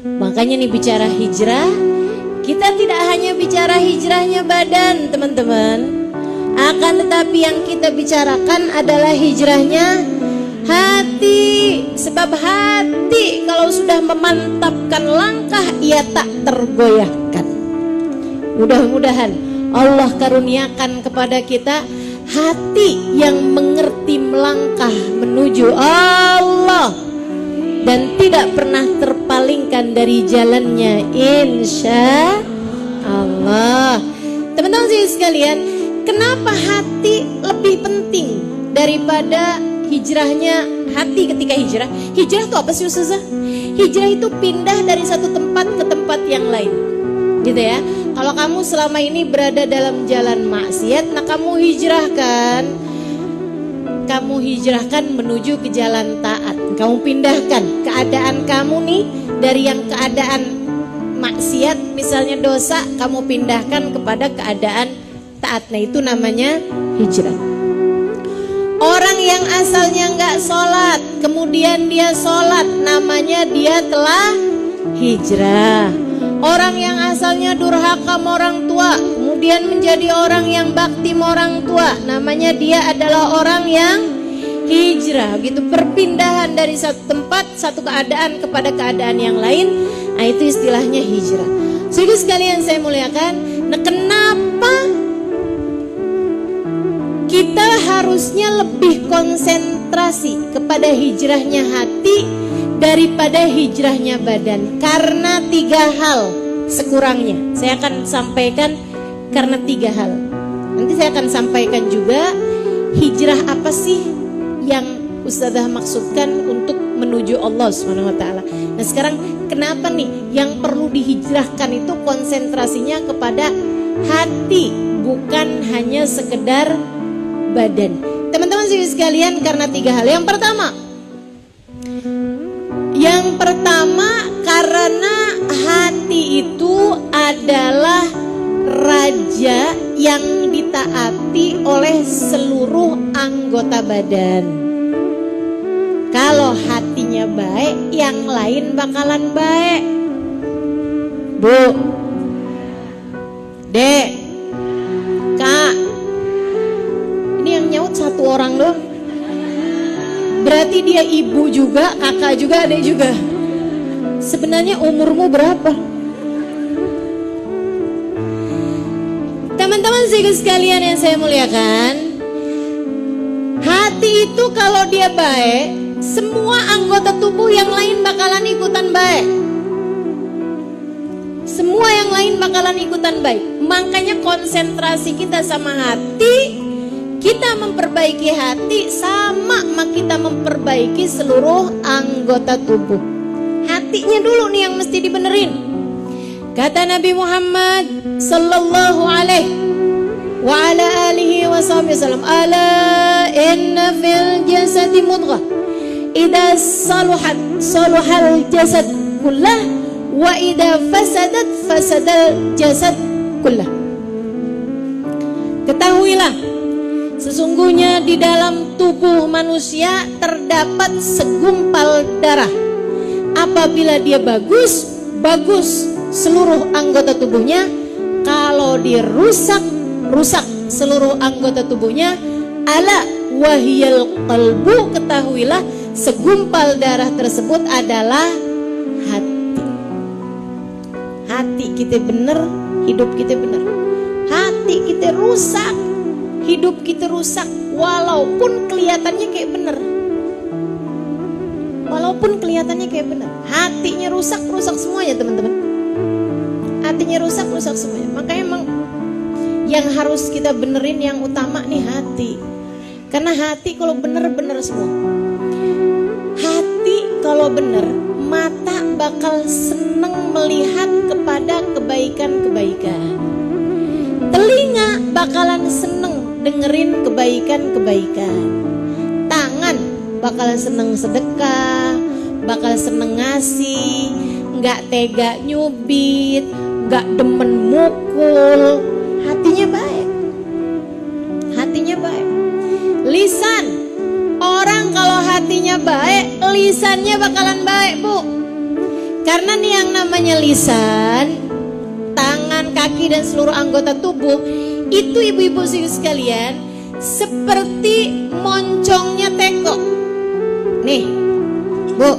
Makanya nih bicara hijrah, kita tidak hanya bicara hijrahnya badan teman-teman, akan tetapi yang kita bicarakan adalah hijrahnya hati. Sebab hati kalau sudah memantapkan langkah, ia tak tergoyahkan. Mudah-mudahan Allah karuniakan kepada kita hati yang mengerti melangkah menuju Allah dan tidak pernah terpalingkan dari jalannya, insya Allah. Teman-teman sekalian, kenapa hati lebih penting daripada hijrahnya hati ketika hijrah? Hijrah itu apa sih Ustazah? Hijrah itu pindah dari satu tempat ke tempat yang lain, gitu ya. Kalau kamu selama ini berada dalam jalan maksiat, nah kamu hijrahkan menuju ke jalan taat. Kamu pindahkan keadaan kamu nih dari yang keadaan maksiat, misalnya dosa, kamu pindahkan kepada keadaan taat. Nah itu namanya hijrah. Orang yang asalnya nggak sholat, kemudian dia sholat, namanya dia telah hijrah. Orang yang asalnya durhaka sama orang tua, kemudian menjadi orang yang bakti sama orang tua, namanya dia adalah orang yang hijrah. Gitu, perpindahan dari satu tempat, satu keadaan kepada keadaan yang lain. Nah itu istilahnya hijrah. Sehingga sekalian saya muliakan, nah kenapa kita harusnya lebih konsentrasi kepada hijrahnya hati daripada hijrahnya badan? Karena 3 hal sekurangnya. Saya akan sampaikan karena 3 hal. Nanti saya akan sampaikan juga hijrah apa sih yang Ustazah maksudkan untuk menuju Allah SWT. Nah sekarang kenapa nih yang perlu dihijrahkan itu konsentrasinya kepada hati, bukan hanya sekedar badan. Teman-teman sekalian, karena 3 hal. Yang pertama karena hati itu adalah raja yang ditaati oleh seluruh anggota badan. Kalau hatinya baik, yang lain bakalan baik. Bu, Dek, Kak, ini yang nyaut 1 orang doang. Berarti dia ibu juga, kakak juga, adek juga. Sebenarnya umurmu berapa? Teman-teman sekalian yang saya muliakan, hati itu kalau dia baik, semua anggota tubuh yang lain bakalan ikutan baik. Semua yang lain bakalan ikutan baik. Makanya konsentrasi kita sama hati, kita memperbaiki hati sama kita memperbaiki seluruh anggota tubuh. Hatinya dulu nih yang mesti dibenerin. Kata Nabi Muhammad sallallahu alaihi wa ala alihi wasallam, ala inna fil jasadi mudghah idza saluhat saluhal jasad kullah wa idza fasadat fasadal jasad kullah. Ketahuilah, sesungguhnya di dalam tubuh manusia terdapat segumpal darah. Apabila dia bagus, bagus seluruh anggota tubuhnya. Kalau dia rusak, rusak seluruh anggota tubuhnya. Ala wahiyal qalbu, ketahuilah segumpal darah tersebut adalah hati. Hati kita benar, hidup kita benar. Hati kita rusak, hidup kita rusak, walaupun kelihatannya kayak bener. Walaupun kelihatannya kayak bener, hatinya rusak, rusak semuanya teman-teman. Hatinya rusak, rusak semuanya. Makanya emang yang harus kita benerin yang utama nih hati. Karena hati kalau bener-bener semua. Hati kalau bener, mata bakal seneng melihat kepada kebaikan-kebaikan. Telinga bakalan seneng dengerin kebaikan-kebaikan. Tangan bakalan seneng sedekah, bakal seneng ngasih, nggak tega nyubit, nggak demen mukul. Hatinya baik, hatinya baik. Lisan, orang kalau hatinya baik, lisannya bakalan baik, Bu. Karena nih yang namanya lisan, tangan, kaki dan seluruh anggota tubuh itu ibu-ibu sekalian seperti moncongnya teko. Nih, Bu.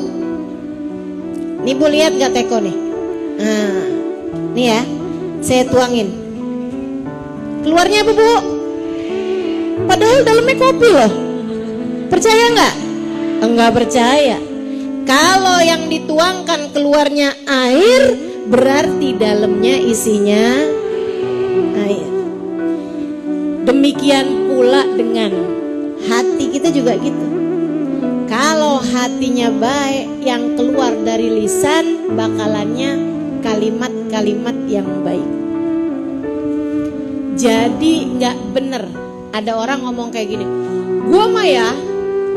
Nih Bu lihat gak teko nih? Nah, nih ya, saya tuangin. Keluarnya apa Bu? Padahal dalamnya kopi loh. Percaya nggak? Enggak percaya. Kalau yang dituangkan keluarnya air, berarti dalamnya isinya air. Demikian pula dengan hati kita juga gitu. Kalau hatinya baik, yang keluar dari lisan bakalannya kalimat-kalimat yang baik. Jadi nggak bener ada orang ngomong kayak gini, gua mah ya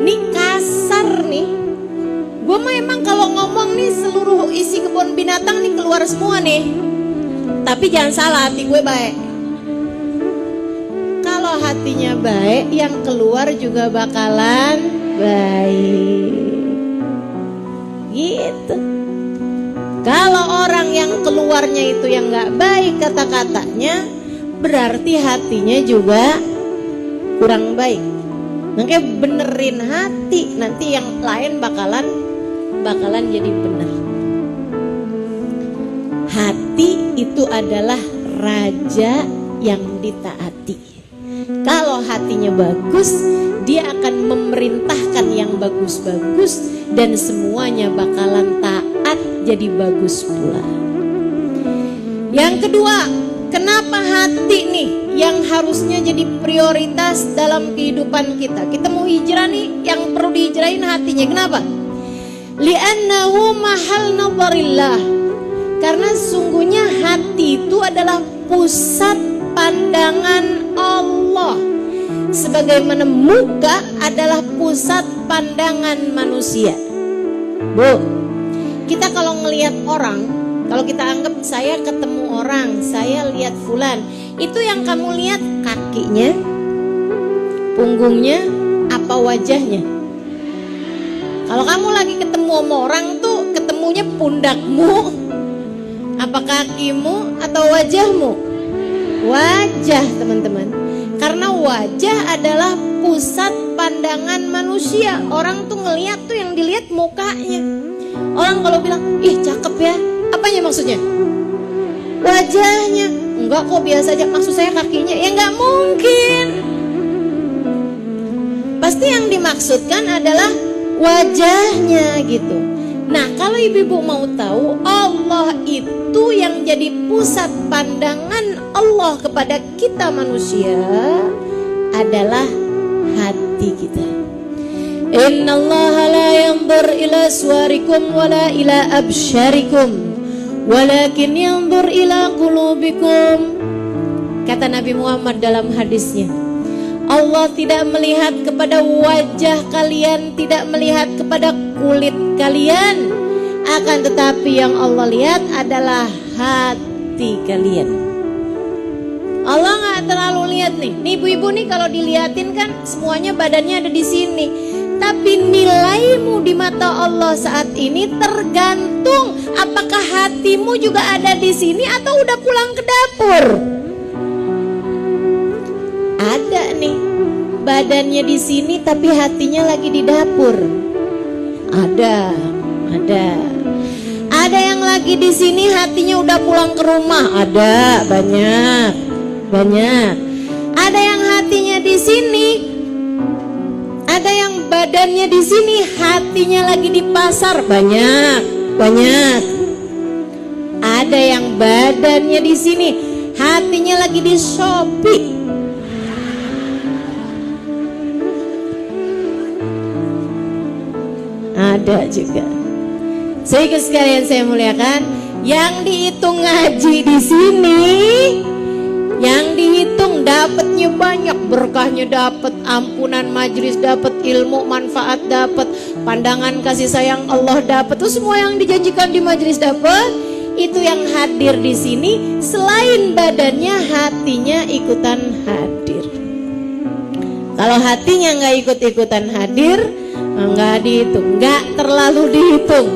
nih kasar nih, gua mah emang kalau ngomong nih seluruh isi kebun binatang nih keluar semua nih. Tapi jangan salah, hati gue baik. Kalau hatinya baik, yang keluar juga bakalan baik. Gitu. Kalau orang yang keluarnya itu yang nggak baik kata-katanya, berarti hatinya juga kurang baik. Makanya benerin hati, nanti yang lain bakalan jadi bener. Hati itu adalah raja yang ditaati. Kalau hatinya bagus, dia akan memerintahkan yang bagus-bagus dan semuanya bakalan taat jadi bagus pula. Yang kedua, kenapa hati nih yang harusnya jadi prioritas dalam kehidupan kita? Kita mau hijrah nih, yang perlu dihijrahin hatinya. Kenapa? Li'annahu mahal nadharillah. Karena sungguhnya hati itu adalah pusat pandangan Allah. Sebagaimana muka adalah pusat pandangan manusia. Bu, kita kalau ngelihat orang, kalau kita anggap saya ketemu orang, saya lihat fulan, itu yang kamu lihat kakinya, punggungnya, apa wajahnya? Kalau kamu lagi ketemu sama orang tuh ketemunya pundakmu, apa kakimu, atau wajahmu? Wajah, teman-teman. Karena wajah adalah pusat pandangan manusia. Orang tuh ngelihat tuh yang dilihat mukanya. Orang kalau bilang, ih cakep ya, apanya maksudnya? Wajahnya. Enggak kok, biasa aja, maksud saya kakinya. Ya enggak mungkin. Pasti yang dimaksudkan adalah wajahnya gitu. Nah, kalau ibu-ibu mau tahu, Allah itu yang jadi pusat pandangan Allah kepada kita manusia adalah hati kita. Innallaha la yanzur ila suwarikum wala ila absyarikum, walakin yanzur ila qulubikum. Kata Nabi Muhammad dalam hadisnya, Allah tidak melihat kepada wajah kalian, tidak melihat kepada kulit kalian, akan tetapi yang Allah lihat adalah hati kalian. Allah nggak terlalu lihat nih ibu-ibu nih, kalau dilihatin kan semuanya badannya ada di sini, tapi nilaimu di mata Allah saat ini tergantung apakah hatimu juga ada di sini atau udah pulang ke dapur. Ada nih badannya di sini tapi hatinya lagi di dapur. Ada yang lagi di sini hatinya udah pulang ke rumah. Ada banyak. Ada yang hatinya di sini, ada yang badannya di sini hatinya lagi di pasar. Banyak. Ada yang badannya di sini hatinya lagi di Shopee. Ada juga. Sehingga sekalian saya muliakan, yang dihitung ngaji di sini, yang dihitung dapatnya banyak, berkahnya dapat, ampunan majelis dapat, ilmu manfaat dapat, pandangan kasih sayang Allah dapat, itu semua yang dijanjikan di majelis dapat. Itu yang hadir di sini, selain badannya, hatinya ikutan hadir. Kalau hatinya nggak ikut-ikutan hadir, nggak dihitung, nggak terlalu dihitung.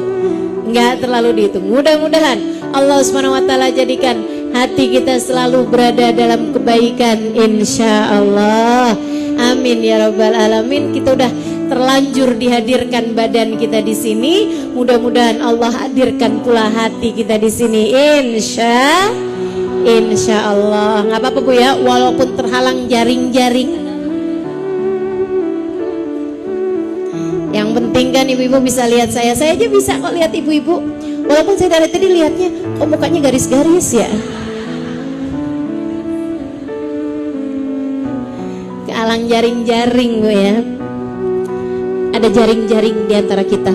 Nggak terlalu dihitung. Mudah-mudahan Allah Subhanahu wa taala jadikan hati kita selalu berada dalam kebaikan, insya Allah. Amin ya rabbal alamin. Kita udah terlanjur dihadirkan badan kita di sini. Mudah-mudahan Allah hadirkan pula hati kita di sini, insya Allah. Nggak apa-apa Bu ya, walaupun terhalang jaring-jaring. Yang penting kan ibu-ibu bisa lihat saya aja bisa kok lihat ibu-ibu. Walaupun saya dari tadi lihatnya kok mukanya garis-garis ya. Kealang jaring-jaring Bu ya. Ada jaring-jaring di antara kita.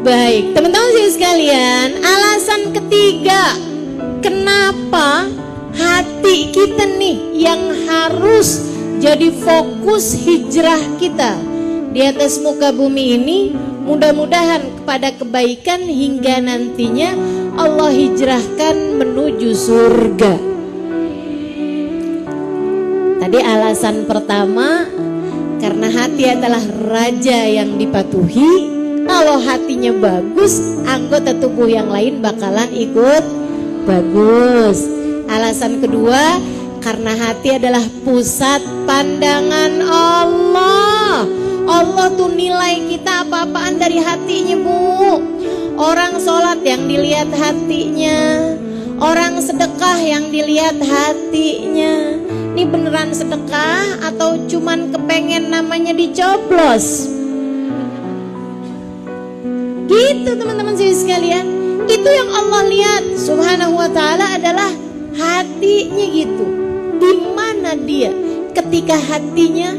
Baik, teman-teman sekalian, alasan ketiga kenapa hati kita nih yang harus jadi fokus hijrah kita di atas muka bumi ini, mudah-mudahan kepada kebaikan hingga nantinya Allah hijrahkan menuju surga. Tadi alasan pertama, karena hati adalah raja yang dipatuhi. Kalau hatinya bagus, anggota tubuh yang lain bakalan ikut bagus. Alasan kedua, karena hati adalah pusat pandangan Allah. Allah tuh nilai kita apa-apaan dari hatinya Bu. Orang sholat yang dilihat hatinya, orang sedekah yang dilihat hatinya. Ini beneran sedekah atau cuman kepengen namanya dicoblos? Gitu teman-teman sekalian. Itu yang Allah lihat subhanahu wa ta'ala adalah hatinya gitu. Di mana dia ketika hatinya,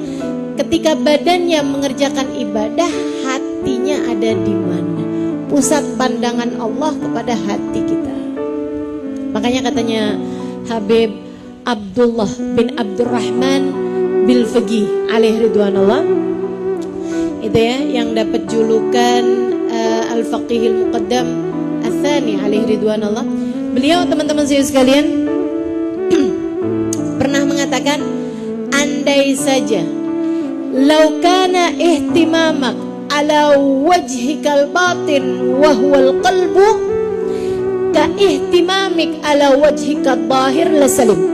ketika badannya mengerjakan ibadah, hatinya ada di mana? Pusat pandangan Allah kepada hati kita. Makanya katanya Habib Abdullah bin Abdurrahman Bilfaqih alaihi ridwanullah, itu ya yang dapat julukan Al-Faqihil Muqaddam Ats-Tsani alaihi ridwanullah. Beliau teman-teman sekalian pernah mengatakan, andai saja lau kana ihtimamak ala wajhikal batin wa huwal qalbu ka ihtimamik ala wajhikal zahir lasalimt.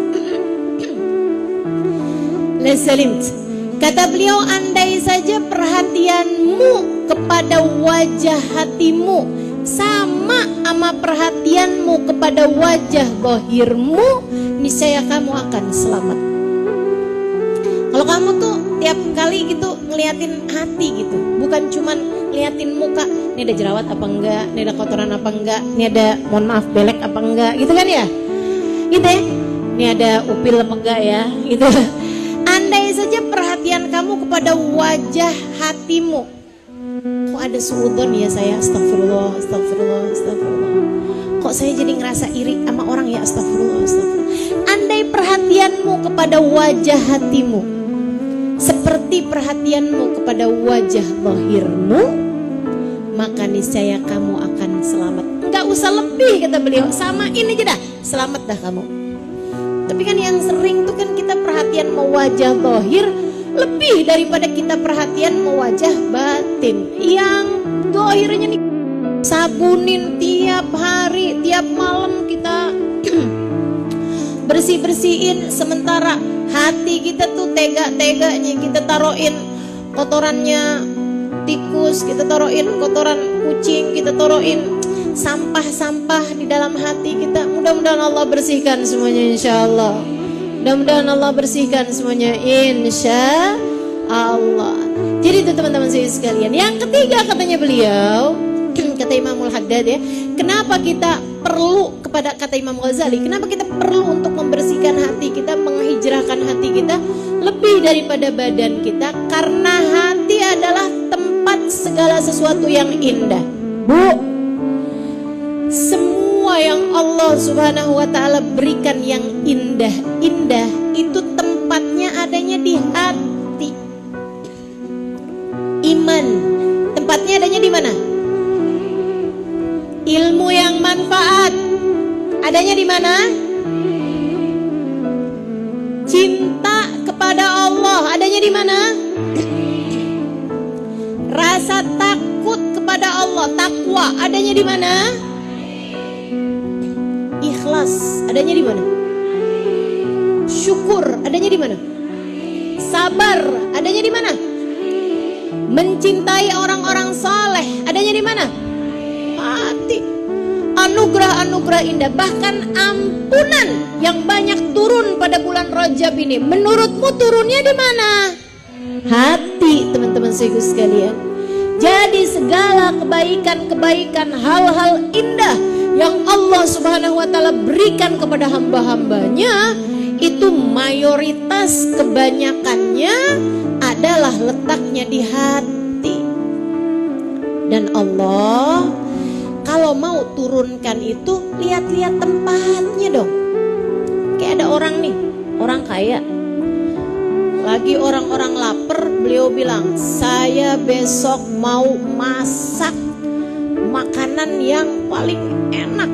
Kata beliau, andai saja perhatianmu kepada wajah hatimu sama perhatianmu kepada wajah zahirmu, niscaya kamu akan selamat. Kalau kamu tuh tiap kali gitu ngeliatin hati gitu, bukan cuman ngeliatin muka, ini ada jerawat apa enggak, ini ada kotoran apa enggak, ini ada mohon maaf belek apa enggak, gitu kan ya, gitu ya, ini ada upil apa enggak ya, gitu. Andai saja perhatian kamu kepada wajah hatimu, kok ada suudon ya saya, astagfirullah. Kok saya jadi ngerasa iri sama orang ya, astagfirullah. Andai perhatianmu kepada wajah hatimu seperti perhatianmu kepada wajah zahirmu, maka niscaya kamu akan selamat. Enggak usah lebih kata beliau, sama ini aja dah, selamat dah kamu. Tapi kan yang sering tuh kan kita perhatian mau wajah zahir lebih daripada kita perhatian mau wajah batin. Yang zahirnya nih sabunin tiap hari, tiap malam kita bersih-bersihin, sementara hati kita tuh tega-teganya kita taruhin kotorannya tikus, kita taruhin kotoran kucing, kita taruhin sampah-sampah di dalam hati kita. Mudah-mudahan Allah bersihkan semuanya insyaallah. Mudah-mudahan Allah bersihkan semuanya insya Allah. Jadi itu teman-teman saya sekalian. Yang ketiga katanya beliau, kata Imamul Haddad ya, kenapa kita perlu, kepada kata Imam Ghazali, kenapa kita perlu untuk membersihkan hati kita, menghijrahkan hati kita lebih daripada badan kita? Karena hati adalah tempat segala sesuatu yang indah. Bu, semua yang Allah subhanahu wa ta'ala berikan yang indah-indah itu tempatnya adanya di hati. Iman tempatnya adanya di mana? Ilmu yang manfaat adanya di mana? Cinta kepada Allah adanya di mana? Rasa takut kepada Allah, takwa adanya di mana? Ikhlas adanya di mana? Syukur adanya di mana? Sabar adanya di mana? Mencintai orang-orang saleh adanya di mana? Hati. Anugerah-anugerah indah, bahkan ampunan yang banyak turun pada bulan Rajab ini, menurutmu turunnya di mana? Hati, teman-teman saudara sekalian. Jadi segala kebaikan-kebaikan, hal-hal indah yang Allah Subhanahu wa taala berikan kepada hamba-hambanya, itu mayoritas kebanyakannya adalah letaknya di hati. Dan Allah kalau mau turunkan itu, lihat-lihat tempatnya dong. Kayak ada orang nih, orang kaya, lagi orang-orang lapar, beliau bilang, saya besok mau masak makanan yang paling enak.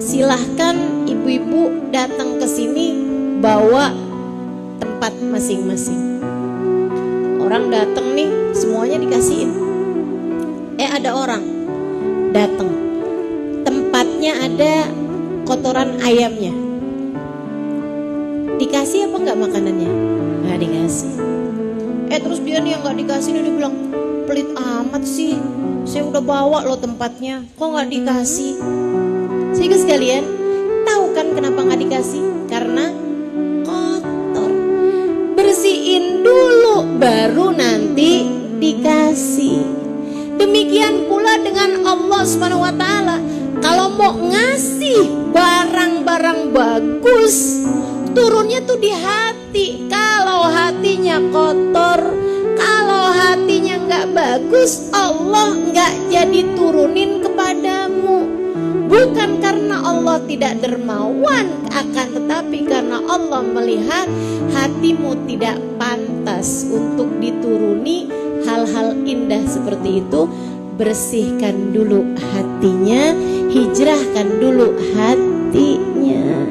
Silahkan ibu-ibu datang ke sini bawa tempat masing-masing. Orang datang nih, semuanya dikasihin. Ada orang datang, tempatnya ada kotoran ayamnya. Dikasih apa enggak makanannya? Nggak dikasih. Terus dia nih yang nggak dikasih, dia bilang, pelit amat sih, saya udah bawa loh tempatnya, kok nggak dikasih? Sehingga sekalian, tahu kan kenapa nggak dikasih? Karena kotor. Bersihin dulu, baru nanti dikasih. Demikian pula dengan Allah Subhanahu wa taala. Kalau mau ngasih barang-barang bagus, turunnya tuh di hati. Kalau hatinya kotor, kalau hatinya nggak bagus, Allah nggak jadi turunin kepadamu. Bukan karena Allah tidak dermawan, akan tetapi karena Allah melihat hatimu tidak pantas untuk dituruni hal-hal indah seperti itu. Bersihkan dulu hatinya, hijrahkan dulu hatinya.